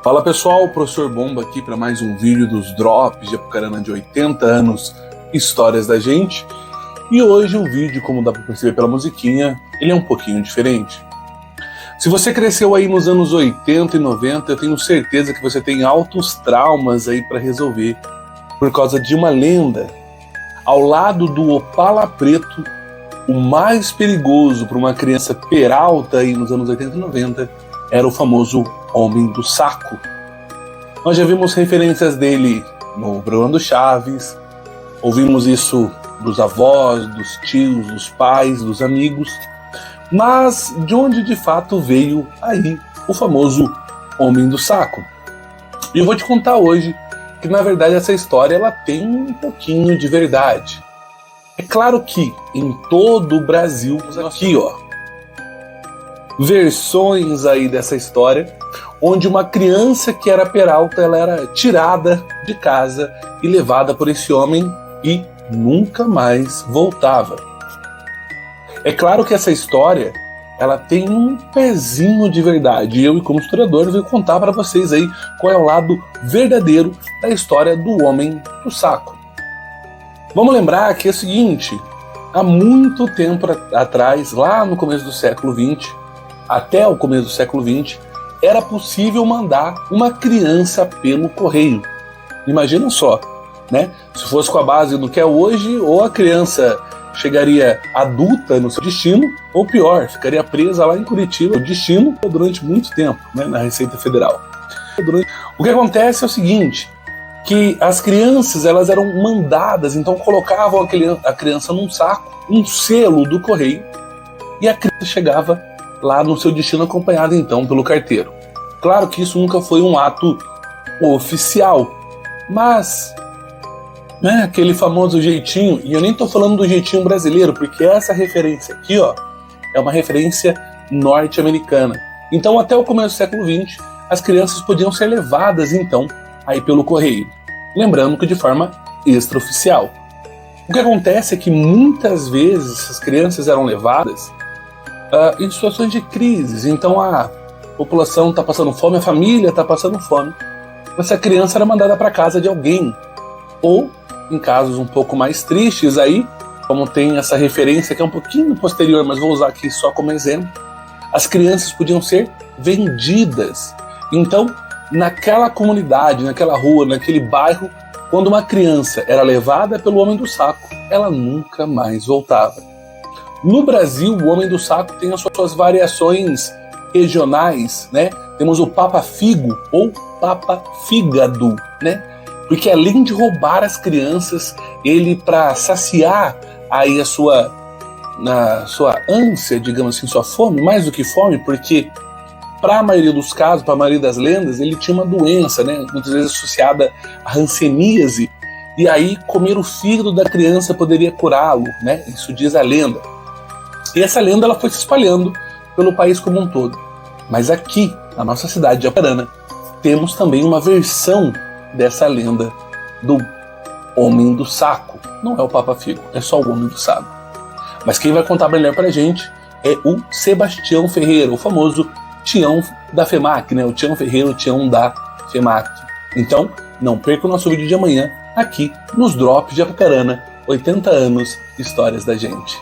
Fala pessoal, professor Bomba aqui para mais um vídeo dos Drops de Apucarana de 80 anos, histórias da gente. E hoje o vídeo, como dá para perceber pela musiquinha, ele é um pouquinho diferente. Se você cresceu aí nos anos 80 e 90, eu tenho certeza que você tem altos traumas aí para resolver por causa de uma lenda. Ao lado do Opala Preto, o mais perigoso para uma criança peralta aí nos anos 80 e 90 era o famoso Homem do Saco. Nós já vimos referências dele no Bruno Chaves, ouvimos isso dos avós, dos tios, dos pais, dos amigos, mas de onde de fato veio aí o famoso Homem do Saco? E eu vou te contar hoje que na verdade essa história ela tem um pouquinho de verdade. É claro que em todo o Brasil, aqui ó, versões aí dessa história, onde uma criança que era peralta, ela era tirada de casa e levada por esse homem e nunca mais voltava. É claro que essa história, ela tem um pezinho de verdade, e eu, como historiador, vou contar para vocês aí qual é o lado verdadeiro da história do Homem do Saco. Vamos lembrar que é o seguinte, há muito tempo atrás, lá no começo do século XX, até o começo do século XX, era possível mandar uma criança pelo correio. Imagina só, né? Se fosse com a base do que é hoje, ou a criança chegaria adulta no seu destino, ou pior, ficaria presa lá em Curitiba, no destino, durante muito tempo, né, na Receita Federal. O que acontece é o seguinte, que as crianças elas eram mandadas, então colocavam a criança num saco, um selo do correio, e a criança chegava lá no seu destino acompanhado então pelo carteiro. Claro que isso nunca foi um ato oficial, mas né, aquele famoso jeitinho, e eu nem tô falando do jeitinho brasileiro, porque essa referência aqui ó, é uma referência norte-americana. Então até o começo do século XX, as crianças podiam ser levadas então aí pelo correio, lembrando que de forma extraoficial. O que acontece é que muitas vezes essas crianças eram levadas em situações de crises, então a população está passando fome, a família está passando fome, essa criança era mandada para casa de alguém, ou em casos um pouco mais tristes aí, como tem essa referência que é um pouquinho posterior, mas vou usar aqui só como exemplo, as crianças podiam ser vendidas. Então, naquela comunidade, naquela rua, naquele bairro, quando uma criança era levada pelo Homem do Saco, ela nunca mais voltava. No Brasil, o Homem do Saco tem as suas variações regionais, né? Temos o Papa Figo ou Papa Fígado, né? Porque além de roubar as crianças, ele para saciar aí a sua ânsia, digamos assim, sua fome, mais do que fome, porque para a maioria dos casos, para a maioria das lendas, ele tinha uma doença, né? Muitas vezes associada à hanseníase, e aí comer o fígado da criança poderia curá-lo, né? Isso diz a lenda. E essa lenda ela foi se espalhando pelo país como um todo. Mas aqui, na nossa cidade de Apucarana, temos também uma versão dessa lenda do Homem do Saco. Não é o Papa Figo, é só o Homem do Saco. Mas quem vai contar melhor pra gente é o Sebastião Ferreira, o famoso Tião da FEMAC, né? O Tião Ferreira, o Tião da FEMAC. Então, não perca o nosso vídeo de amanhã, aqui nos Drops de Apucarana, 80 anos, histórias da gente.